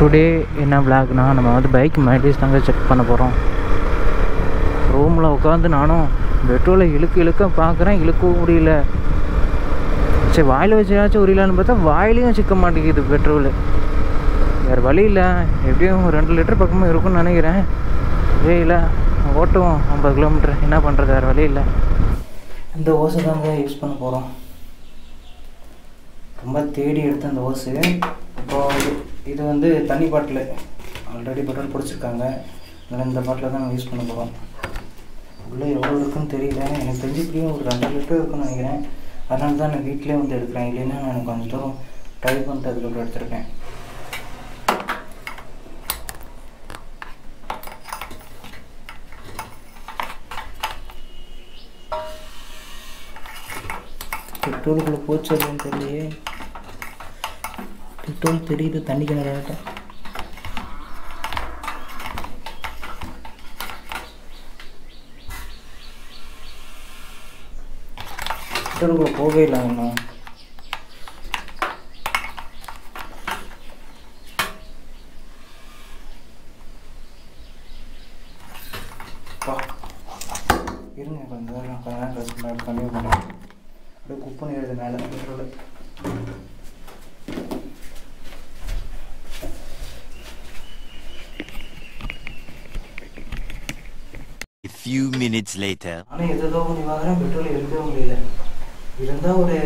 Today என்ன விளாக்னா, நம்ம வந்து பைக் மைலேஜ் தாங்க செக் பண்ண போகிறோம். ரூமில் உட்காந்து நானும் பெட்ரோலை இழுக்க பார்க்குறேன், இழுக்கவும் முடியல. சரி வாயில் வச்சாச்சும் உரியலான்னு பார்த்தா வாயிலையும் சிக்க மாட்டேங்குது பெட்ரோலு. வேறு வழி இல்லை, எப்படியும் 2 லிட்டர் பக்கமாக இருக்கும்னு நினைக்கிறேன். இல்லை ஓட்டுவோம் 50 கிலோமீட்டர், என்ன பண்ணுறது, வேறு வழி இல்லை. இந்த ஓசை தாங்க யூஸ் பண்ண போகிறோம். ரொம்ப தேடி எடுத்த அந்த ஓசு. இப்போது இது வந்து தண்ணி பாட்டில் ஆல்ரெடி பெட்ரோல் பிடிச்சிருக்காங்க, அதனால் இந்த பாட்டில் தான் யூஸ் பண்ண போகிறோம். உள்ளே எவ்வளோ இருக்குன்னு தெரியல, எனக்கு தெரிஞ்சு இப்படியும் ஒரு 2 லிட்டர் இருக்குன்னு நினைக்கிறேன். அதனால தான் நான் வீட்டிலே வந்து எடுக்கிறேன், இல்லைன்னா நான் கொஞ்சம் தூரம் ட்ரை பண்ணிட்டு அதுக்கப்புறம் எடுத்துருக்கேன். பெட்ரோலுக்குள்ளே போச்சு அப்படின்னு தெரியலையே. பெட்ரோல் தெரியுது, தண்ணி கிணறாட்ட. பெட்ரோலுக்குள்ளே போகவே இல்லை இன்னும். இருங்க கொஞ்சம் நேரம் கண்டிப்பாக பண்ணுறேன். அப்படியே குக் பண்ணி எழுது மேலே பெட்ரோலு. Few minutes later. ஆனால் எதோ பண்ணி பார்க்குறேன், பெட்ரோல் இருக்கவே முடியல. இருந்தால் ஒரு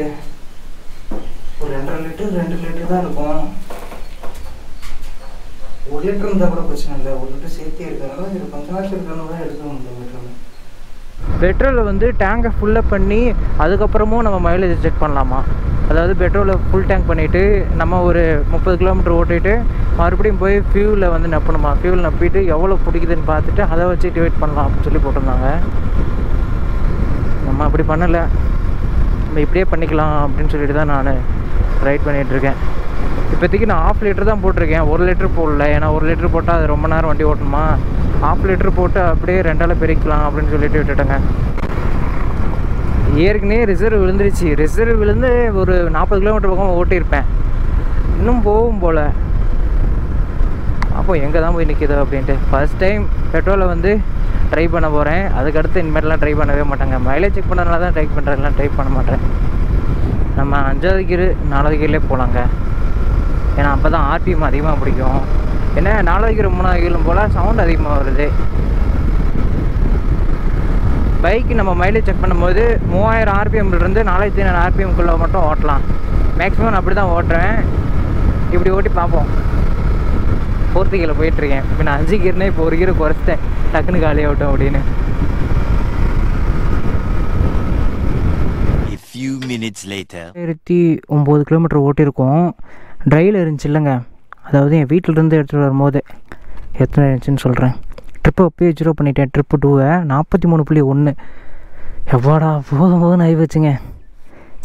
2.5 லிட்டர் 2 லிட்டர் தான் இருக்கும். 1 லிட்டர் இருந்தால் கூட பிரச்சனை இல்லை, 1 லிட்டர் சேர்த்தே இருக்கிறதுனால இது கொஞ்சம் நாள் இருக்கிறனால தான் எடுக்க முடியல பெட்ரோல். பெட்ரோலை வந்து டேங்கை ஃபுல்லப் பண்ணி அதுக்கப்புறமும் நம்ம மைலேஜ் செக் பண்ணலாமா? அதாவது பெட்ரோலை ஃபுல் டேங்க் பண்ணிவிட்டு நம்ம ஒரு 30 கிலோமீட்டர் ஓட்டிட்டு மறுபடியும் போய் ஃபியூலில் வந்து நப்பணுமா? ஃபியூல் நப்பிட்டு எவ்வளோ பிடிக்குதுன்னு பார்த்துட்டு அதை வச்சு டிவைட் பண்ணலாம் அப்படின்னு சொல்லி போட்டிருந்தாங்க. நம்ம அப்படி பண்ணலை, நம்ம இப்படியே பண்ணிக்கலாம் அப்படின்னு சொல்லிட்டு தான் நான் ரைட் பண்ணிகிட்ருக்கேன். இப்போதைக்கு நான் 1/2 லிட்டர் தான் போட்டிருக்கேன், 1 லிட்டர் போடல. ஏன்னா 1 லிட்டர் போட்டால் அது ரொம்ப நேரம் வண்டி ஓட்டணுமா, 1/2 லிட்டர் போட்டு அப்படியே 2ஆல் பிரிக்கலாம் அப்படின்னு சொல்லிட்டு விட்டுட்டேங்க. ஏற்கனவே ரிசர்வ் விழுந்துருச்சு. ரிசர்வ் விழுந்து ஒரு 40 கிலோமீட்டர் பக்கம் ஓட்டியிருப்பேன், இன்னும் போகும் போல். அப்போ எங்கே தான் போய் நிற்கிதோ அப்படின்ட்டு ஃபஸ்ட் டைம் பெட்ரோலை வந்து ட்ரை பண்ண போகிறேன். அதுக்கடுத்து இனிமேட்லாம் ட்ரை பண்ணவே மாட்டேங்க. மைலேஜ் செக் பண்ணதுனால தான் ட்ரை பண்ணுறதுலாம் ட்ரை பண்ண மாட்டேன். நம்ம 5வது கீர் 4வது கீர்லேயே போகலாங்க, ஏன்னா அப்போ தான் ஆர்பிஎம் அதிகமாக பிடிக்கும். ஏன்னா 4வது கீர் 3வது கீரும் போல் சவுண்ட் அதிகமாக வருது. பைக்கு நம்ம மைலேஜ் செக் பண்ணும்போது 3000 ஆர்பிஎம்லேருந்து 4500 ஆர்பிஎம்குள்ளே மட்டும் ஓட்டலாம். மேக்ஸிமம் நான் அப்படி தான் ஓட்டுறேன். இப்படி ஓட்டி பார்ப்போம். 4th கீரில் போயிட்டுருக்கேன். இப்போ நான் 5 கீர்னே இப்போ 1 கீரை குறைச்சிட்டேன், டக்குன்னு காலியாக விட்டோம் அப்படின்னு. Few minutes later. 9 கிலோமீட்டர் ஓட்டியிருக்கோம். ட்ரைவில் இருந்துச்சு இல்லைங்க, அதாவது என் வீட்டிலேருந்து எடுத்துகிட்டு வரும்போது எத்தனை இருந்துச்சுன்னு சொல்கிறேன். ட்ரிப்பை அப்பயே 0 பண்ணிட்டேன். ட்ரிப்பு 2 43.1. எவ்வாடா போதும் ஆகி வச்சுங்க.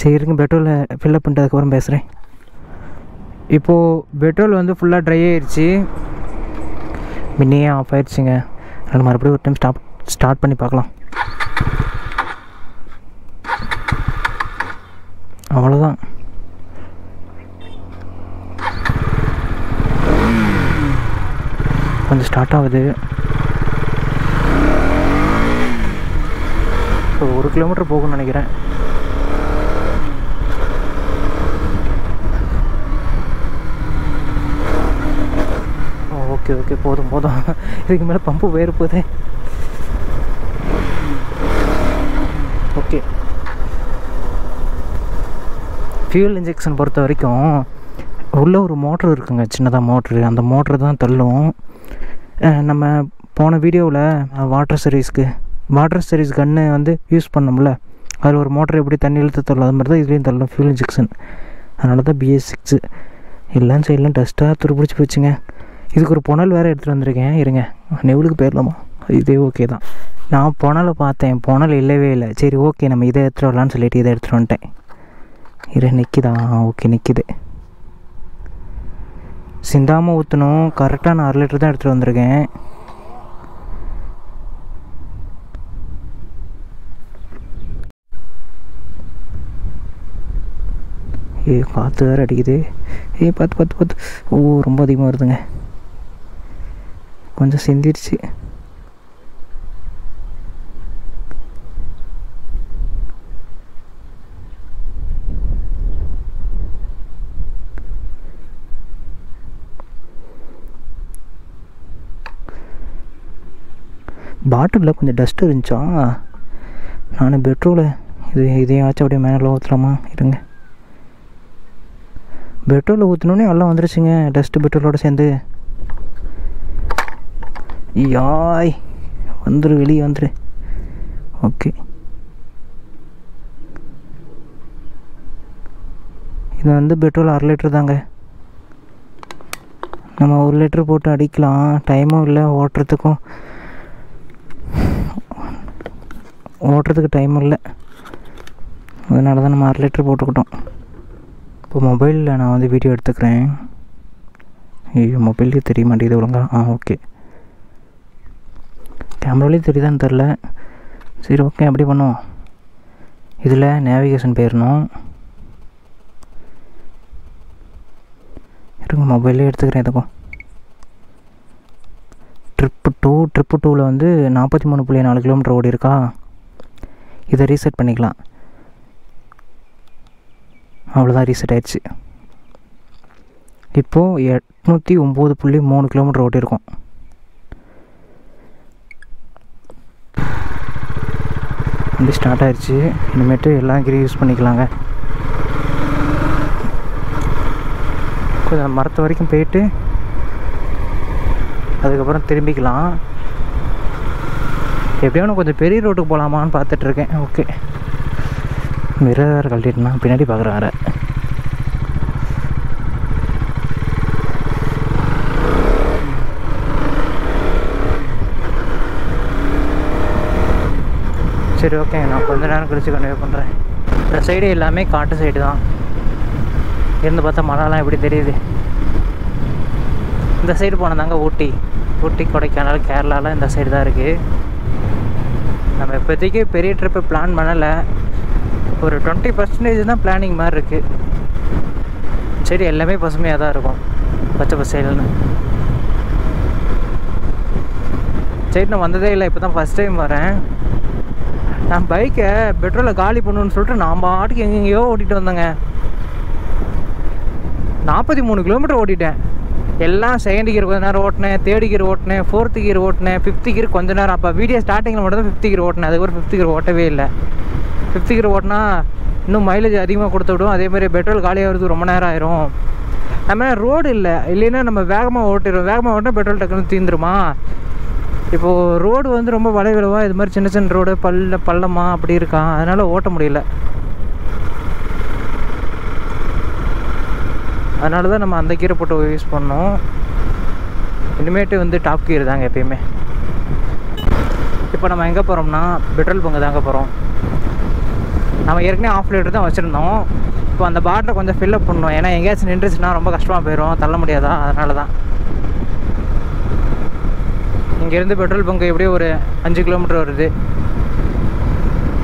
சரி இருங்க, பெட்ரோலை ஃபில்லப் பண்ணிட்டதுக்கப்புறம் பேசுகிறேன். இப்போது பெட்ரோல் வந்து ஃபுல்லாக ட்ரை ஆயிடுச்சு, முன்னையே ஆஃப் ஆயிடுச்சுங்க. அதனால் மறுபடியும் ஒரு டைம் ஸ்டார்ட் பண்ணி பார்க்கலாம். அவ்வளோதான். கொஞ்சம் ஸ்டார்ட் ஆகுது. இப்போ 1 கிலோமீட்டர் போகும்னு நினைக்கிறேன். ஓகே போதும். இதுக்கு மேலே பம்பு வேறு போதே. ஓகே, ஃபியூல் இன்ஜெக்ஷன் பொறுத்த வரைக்கும் உள்ளே ஒரு மோட்ரு இருக்குங்க, சின்னதாக மோட்ரு. அந்த மோட்ரு தான் தள்ளும். நம்ம போன வீடியோவில் வாட்டர் சர்வீஸ் கன்று வந்து யூஸ் பண்ணோம்ல, அதில் ஒரு மோட்டர் எப்படி தண்ணி இழுத்து தள்ளும், அது மாதிரி தான் இதுலேயும் தள்ளும் ஃபியூல் இன்ஜெக்ஷன். அதனால தான் BS6 இல்லைன்னு சைட்லாம் டஸ்ட்டாக துருப்பிடிச்சி போச்சுங்க. இதுக்கு ஒரு புனல் வேறு எடுத்துகிட்டு வந்திருக்கேன். இருங்க, நெவுலுக்கு போயிடலாமா? இதே ஓகே தான். நான் புனலை பார்த்தேன், புனல் இல்லவே இல்லை. சரி ஓகே, நம்ம இதை எடுத்துகிட்டு வரலான்னு சொல்லிட்டு இதை எடுத்துகிட்டு வந்துட்டேன். நிற்கிதா? ஓகே நிற்கிது. சிந்தாமல் ஊற்றணும். கரெக்டாக நான் 1/2 லிட்டர் தான் எடுத்துகிட்டு வந்திருக்கேன். காற்று வேறு அடிக்குது. பார்த்து ஓ ரொம்ப அதிகமாக வருதுங்க. கொஞ்சம் சிந்திருச்சு. பாட்டிலில் கொஞ்சம் டஸ்ட் இருந்துச்சா, நான் பெட்ரோலை இதையாச்சும் அப்படியே மேலே ஊற்றலாமா இருங்க. பெட்ரோலை ஊற்றினோடனே எல்லாம் வந்துருச்சுங்க, டஸ்ட்டு பெட்ரோலோடு சேர்ந்து. யாய் வந்துரு, வெளியே வந்துரு. ஓகே, இது வந்து பெட்ரோல் 1/2 லிட்டர் தாங்க. நம்ம 1 லிட்டர் போட்டு அடிக்கலாம், டைமும் இல்லை, ஓட்டுறதுக்கு டைம் இல்லை. அதனால தான் நம்ம 1/2 லிட்டர் போட்டுக்கிட்டோம். இப்போ மொபைலில் நான் வந்து வீடியோ எடுத்துக்கிறேன். ஐயோ, மொபைல்லேயே தெரிய மாட்டேங்குது ஒழுங்கா. ஓகே, கேமராலேயும் தெரியுதான்னு தெரில. சரி, ஓகே, அப்படி பண்ணுவோம். இதில் நேவிகேஷன் போயிடணும். இருங்க, மொபைல்லே எடுத்துக்கிறேன். எதுக்கும் ட்ரிப்பு 2வில் வந்து 43.4 கிலோமீட்டர் ஓடி இருக்கா. இதை ரீசெட் பண்ணிக்கலாம். அவ்வளோதான், ரீசெட் ஆயிடுச்சு. இப்போது 809.3 கிலோமீட்டர் ஓட்டியிருக்கோம். வண்டி ஸ்டார்ட் ஆயிடுச்சு. இனிமேட்டு எல்லாம் கிரி யூஸ் பண்ணிக்கலாங்க. கொஞ்சம் மரத்து வரைக்கும் போயிட்டு அதுக்கப்புறம் திரும்பிக்கலாம். எப்படியாவது கொஞ்சம் பெரிய ரோட்டுக்கு போகலாமான்னு பார்த்துட்ருக்கேன். ஓகே, மிரர் கழட்டிட்டுனா பின்னாடி பார்க்குறாரு. சரி, ஓகே, நான் கொஞ்ச நேரம் கழிச்சு கன்வே பண்ணுறேன். இந்த சைடு எல்லாமே காட்டு சைடு தான். இருந்து பார்த்தா மழைலாம் எப்படி தெரியுது. இந்த சைடு போனதாங்க ஊட்டி, கொடைக்கானல், கேரளாவில் இந்த சைடு தான் இருக்குது. நம்ம இப்போதைக்கு பெரிய ட்ரிப்பு பிளான் பண்ணலை. ஒரு 20% தான் பிளானிங் மாதிரி இருக்குது. சரி, எல்லாமே பசுமையாக தான் இருக்கும், பச்சை பசேல்னு. சரி, நான் வந்ததே இல்லை, இப்போ தான் ஃபஸ்ட் டைம் வரேன். நான் பைக்கை பெட்ரோலை காலி பண்ணணுன்னு சொல்லிட்டு நான் பாட்டுக்கு எங்கெங்கேயோ ஓட்டிகிட்டு வந்தேங்க. 43 கிலோமீட்டர் ஓட்டிட்டேன். எல்லாம் செகண்ட் கியர் கொஞ்ச நேரம் ஓட்டினேன், தேர்ட் கியர் ஓட்டினேன், 4th கியர் ஓட்டினேன், 5th கியர் கொஞ்ச நேரம். அப்போ வீடியோ ஸ்டார்டிங்கில் மட்டும் தான் 5th கியர் ஓட்டினேன். அதுக்கப்புறம் 5th கியர் ஓட்டவே இல்லை. 5th கியர் ஓட்டினா இன்னும் மைலேஜ் அதிகமாக கொடுத்து விடும். அதேமாதிரி பெட்ரோல் காலியாகிறதுக்கு ரொம்ப நேரம் ஆயிரும். நம்ம ரோடு இல்லைன்னா நம்ம வேகமாக ஓட்டினா பெட்ரோல் டக்குன்னு தீந்துருமா. இப்போது ரோடு வந்து ரொம்ப வளைவிலவாக இது மாதிரி சின்ன சின்ன ரோடு பள்ளமா அப்படி இருக்கான். அதனால் ஓட்ட முடியல. அதனால தான் நம்ம அந்த கீரை போட்டு யூஸ் பண்ணோம். இனிமேட்டு வந்து டாப் கீர் தாங்க எப்பயுமே. இப்போ நம்ம எங்கே போகிறோம்னா பெட்ரோல் பங்கு தாங்க போகிறோம். நம்ம ஏற்கனவே 1/2 லிட்டர் தான் வச்சுருந்தோம். இப்போ அந்த பாட்டில் கொஞ்சம் ஃபில்லப் பண்ணணும். ஏன்னா எங்கேயாச்சும் நின்றுச்சுன்னா ரொம்ப கஷ்டமாக போயிடும், தள்ள முடியாதா. அதனால தான் இங்கேருந்து பெட்ரோல் பங்கு எப்படியும் ஒரு 5 கிலோமீட்டர் வருது.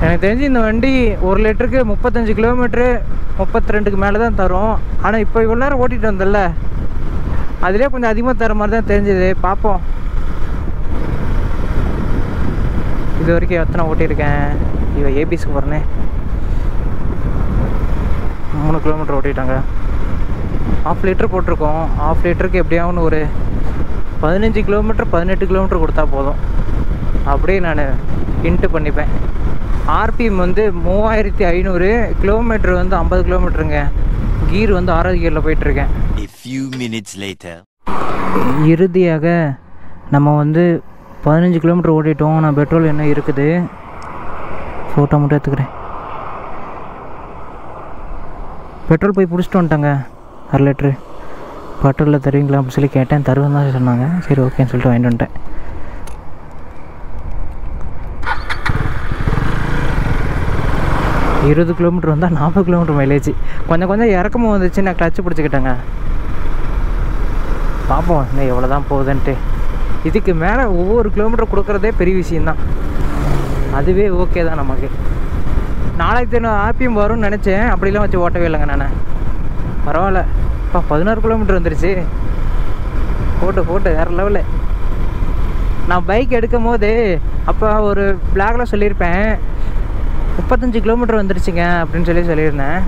எனக்கு தெரிஞ்சு இந்த வண்டி 1 லிட்டருக்கு 35 கிலோமீட்ரு 32க்கு மேலே தான் தரும். ஆனால் இப்போ இவ்வளோ நேரம் ஓட்டிகிட்டு வந்தல, அதிலே கொஞ்சம் அதிகமாக தர மாதிரி தான் தெரிஞ்சுது. பார்ப்போம். இது வரைக்கும் எத்தனை ஓட்டியிருக்கேன். இவன் ஏபிஎஸ்க்கு போகிறேனே 3 கிலோமீட்டர் ஓட்டிட்டாங்க. 1/2 லிட்டர் போட்டிருக்கோம். 1/2 லிட்டருக்கு எப்படியாவது ஒரு 15 கிலோமீட்டர் 18 கிலோமீட்டர் கொடுத்தா போதும். அப்படியே நான் இன்ட்டு பண்ணிப்பேன். ஆர்பிஎம் வந்து 3500, கிலோமீட்டர் வந்து 50 கிலோமீட்டருங்க. கீர் வந்து 6வது கியரில் போயிட்டுருக்கேன். இறுதியாக நம்ம வந்து 15 கிலோமீட்டர் ஓட்டிட்டோம். நான் பெட்ரோல் என்ன இருக்குது, ஃபோட்டோ மட்டும் எடுத்துக்கிறேன். பெட்ரோல் போய் பிடிச்சிட்டு வந்துட்டாங்க. 1/2 லிட்ரு பெட்ரோலில் தருவீங்களா அப்படின்னு சொல்லி கேட்டேன். தருவேன் தான் சொன்னாங்க. சரி, ஓகேன்னு சொல்லிட்டு வாங்கிட்டு வந்துட்டேன். இருபது கிலோமீட்டர் வந்தால் 40 கிலோமீட்டர் மைலேஜ். கொஞ்சம் இறக்கமாக வந்துச்சு. நான் கிளச்சு பிடிச்சிக்கிட்டேங்க. பார்ப்போம் இன்னும் எவ்வளோ தான் போகுதுன்ட்டு. இதுக்கு மேலே ஒவ்வொரு கிலோமீட்டர் கொடுக்குறதே பெரிய விஷயந்தான். அதுவே ஓகே தான் நமக்கு. 4500 ஆர்பிஎம் வரும்னு நினச்சேன். அப்படிலாம் வச்சு ஓட்டவே இல்லைங்க நான். பரவாயில்ல. இப்போ 16 கிலோமீட்டர் வந்துருச்சு. போட்டு வேறு லெவலு. நான் பைக் எடுக்கும் போது அப்போ ஒரு பிளாகில் சொல்லியிருப்பேன் 35 கிலோமீட்டர் வந்துருச்சுங்க அப்படின்னு சொல்லியிருந்தேன்.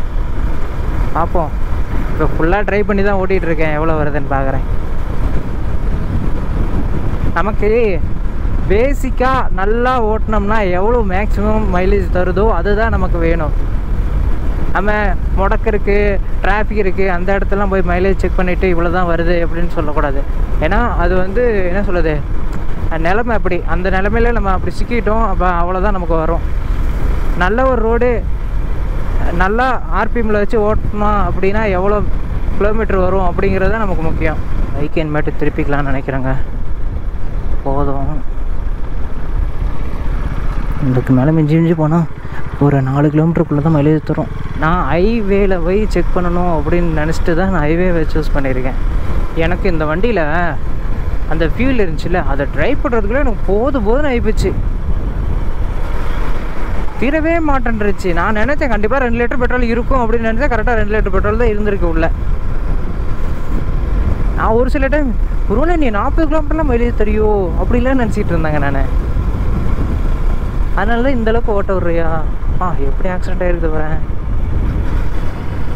பார்ப்போம். இப்போ ஃபுல்லாக ட்ரை பண்ணி தான் ஓட்டிகிட்ருக்கேன், எவ்வளோ வருதுன்னு பார்க்குறேன். நமக்கு பேசிக்காக நல்லா ஓட்டினோம்னா எவ்வளோ மேக்ஸிமம் மைலேஜ் தருதோ அதுதான் நமக்கு வேணும். நம்ம முடக்கு இருக்குது, டிராஃபிக் இருக்குது, அந்த இடத்துலாம் போய் மைலேஜ் செக் பண்ணிவிட்டு இவ்வளோ தான் வருது அப்படின்னு சொல்லக்கூடாது. ஏன்னா அது வந்து என்ன சொல்லுது, நிலமை அப்படி, அந்த நிலமையில நம்ம அப்படி சிக்கிட்டோம், அப்போ அவ்வளோதான் நமக்கு வரும். நல்ல ஒரு ரோடு நல்லா ஆர்பிஎம்மில் வச்சு ஓட்டணும் அப்படின்னா எவ்வளோ கிலோமீட்டர் வரும் அப்படிங்கிறது தான் நமக்கு முக்கியம். பைக் இனிமேட்டு திருப்பிக்கலாம்னு நினைக்கிறேங்க. போதும், இதுக்கு மேலே மிஞ்சி போனால் ஒரு 4 கிலோமீட்டருக்குள்ளே தான் மைலேஜ் தரும். நான் ஹைவேல போய் செக் பண்ணணும் அப்படின்னு நினச்சிட்டு தான் நான் ஹைவேவை சூஸ் பண்ணியிருக்கேன். எனக்கு இந்த வண்டியில் அந்த ஃபியூல் இருந்துச்சுல்ல, அதை ட்ரைவ் பண்ணுறதுக்குள்ளே எனக்கு போதும்னு ஆகிப்போச்சு. தீரவே மாட்டேன்ருச்சு. நான் நினச்சேன் கண்டிப்பாக 2 லிட்டர் பெட்ரோல் இருக்கும் அப்படின்னு நினச்சேன். கரெக்டாக 2 லிட்டர் பெட்ரோல் தான் இருந்திருக்கு உள்ள. நான் ஒரு சில டைம் ஒருவேளை நீ 40 கிலோமீட்டர்லாம் மைலேஜ் தெரியும் அப்படிலாம் நினச்சிட்டு இருந்தாங்க நான். அதனால தான் இந்தளவுக்கு ஓட்ட விட்றியா எப்படி ஆக்சிடென்ட் ஆகிருக்குது வரேன்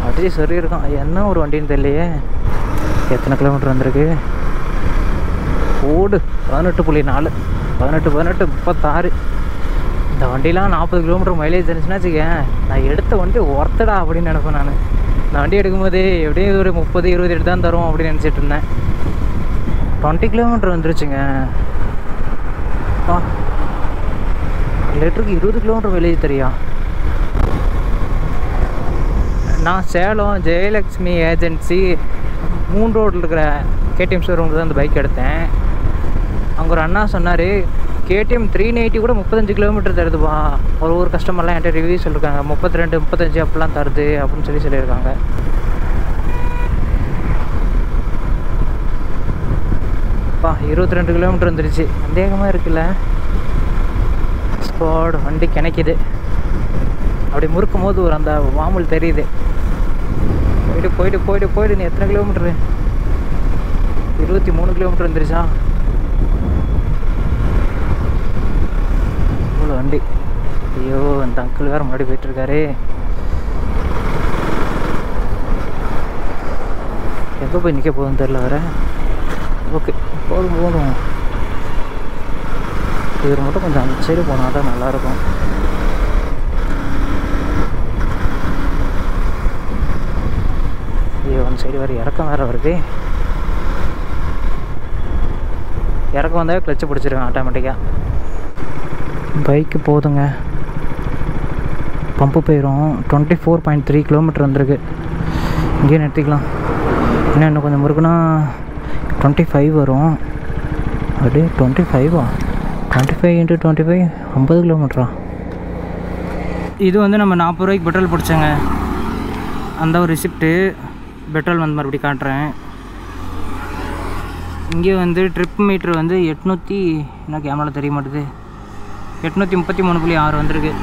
அப்படியே சரி இருக்கும். என்ன ஒரு வண்டின்னு தெரியலையே. எத்தனை கிலோமீட்டர் வந்திருக்கு? ஓடு 18.4 18 36. இந்த வண்டிலாம் 40 கிலோமீட்டர் மைலேஜ் இருந்துச்சுன்னா வச்சுக்கேன், நான் எடுத்த வண்டி ஒர்த்தடா அப்படின்னு நினைப்பேன். நான் இந்த வண்டி எடுக்கும்போது எப்படியும் ஒரு 30-20 எடுத்து தான் தரும் அப்படின்னு நினச்சிட்டு இருந்தேன். 20 கிலோமீட்டர் வந்துருச்சுங்க. லிட்டருக்கு 20 கிலோமீட்டர் மைலேஜ் தெரியா? நான் சேலம் ஜெயலக்ஷ்மி ஏஜென்சி 3 ரோட்டில் இருக்கிற கேடிஎம் ஷோரூமில் தான் அந்த பைக் எடுத்தேன். அங்கே ஒரு அண்ணா சொன்னார், கேடிஎம் 390 கூட 35 கிலோமீட்டர் தருதுப்பா. ஒரு கஸ்டமர்லாம் என்கிட்ட ரிவ்யூ சொல்லியிருக்காங்க, 32 35 அப்படிலாம் தருது அப்படின்னு சொல்லியிருக்காங்க. 22 கிலோமீட்டர் வந்துருச்சு. சந்தேகமாக இருக்குல்ல. ஸ்குவாட் வண்டி கிணக்குது. அப்படி முறுக்கும் போது ஒரு அந்த வாமுல் தெரியுது. போயிட்டு நீ எத்தனை கிலோமீட்டரு? 23 கிலோமீட்டர் வந்துருச்சா? இவ்வளோ வண்டி. ஐயோ, அந்த அங்கிள் வேறு முன்னாடி போயிட்டுருக்காரு. எங்கே போய் நிற்க போகுதுன்னு தெரில வேறு. ஓகே, போதும். இவர் மட்டும் கொஞ்சம் அந்த சைடு போனால் தான் நல்லாயிருக்கும். ஐயோ, அந்த சைடு வேறு இறக்கம் வேறு வருது. இறக்கம் வந்தால் கிளச்சு பிடிச்சிருக்கேன் ஆட்டோமேட்டிக்காக. பைக்கு போதுங்க, பம்பு போயிடும். 24.3 கிலோமீட்டர் வந்திருக்கு. இங்கேயே நிறுத்திக்கலாம். இன்னும் கொஞ்சம் முறுக்குன்னா 25 வரும். அப்படியே 25 × 25 50 கிலோமீட்டரா? இது வந்து நம்ம 40 ரூபாய்க்கு பெட்ரோல் பிடிச்சோங்க. அந்த ஒரு ரிசிப்ட்டு பெட்ரோல் வந்து மறுபடியும் காட்டுறேன். இங்கே வந்து ட்ரிப் மீட்ரு வந்து 800, என்ன கேமராவில் தெரிய மாட்டுது, 833.6 வந்திருக்கு.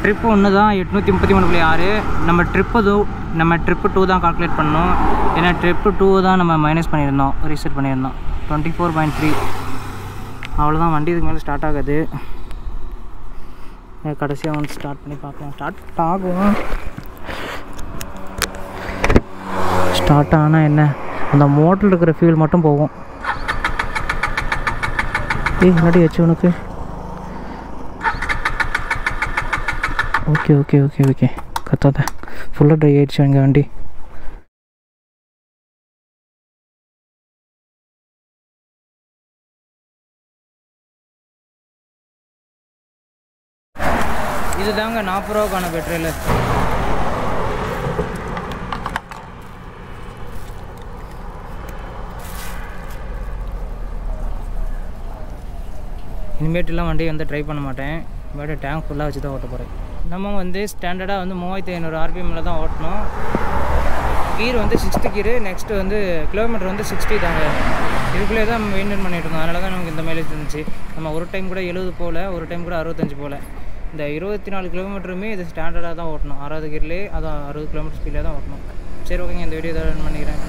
ட்ரிப்பு ஒன்று தான் 833.6. நம்ம ட்ரிப்பு 2 தான் கால்குலேட் பண்ணோம். ஏன்னா ட்ரிப்பு 2 தான் நம்ம மைனஸ் பண்ணியிருந்தோம், ரீசெட் பண்ணியிருந்தோம். 24.3. அவ்வளோதான். வண்டி இதுக்கு மேலே ஸ்டார்ட் ஆகாது. கடைசியாக வந்து ஸ்டார்ட் பண்ணி பார்க்கலாம். ஸ்டார்ட் ஆகும். ஸ்டார்ட் ஆனால் என்ன, அந்த மோட்டரில் இருக்கிற ஃபியூல் மட்டும் போகும். முன்னாடி வச்சு உனக்கு. ஓகே கத்தாத. ஃபுல்லாக ட்ரை ஆகிடுச்சு எங்கள் வண்டி. இது தாங்க 40 ரூபாக்கான பெட்ரோலு. இனிமேட்டுலாம் வண்டி வந்து ட்ரை பண்ண மாட்டேன். இனிமேட்டு டேங்க் ஃபுல்லாக வச்சு தான் ஓட்ட போகிறேன். நம்ம வந்து ஸ்டாண்டர்டாக வந்து 3500 ஆர்பிஎம்மில் தான் ஓட்டணும். கீர் வந்து 6th கீரு. நெக்ஸ்ட்டு வந்து கிலோமீட்டர் வந்து 60 தாங்க. இதுக்குள்ளே தான் நம்ம மெயின்டைன் பண்ணிகிட்டு இருந்தோம். அதனால தான் நமக்கு இந்த மைலேஜ் இருந்துச்சு. நம்ம ஒரு டைம் கூட 70 போகல, ஒரு டைம் கூட 65 போகல. இந்த 24 கிலோமீட்டருமே இது ஸ்டாண்டர்டாக தான் ஓட்டணும். 6வது கீர்லேயே அதான் 60 கிலோமீட்டர் ஸ்பீடில் தான் ஓட்டணும். சரி ஓகேங்க, இந்த வீடியோ தான் பண்ணிக்கிறேன்.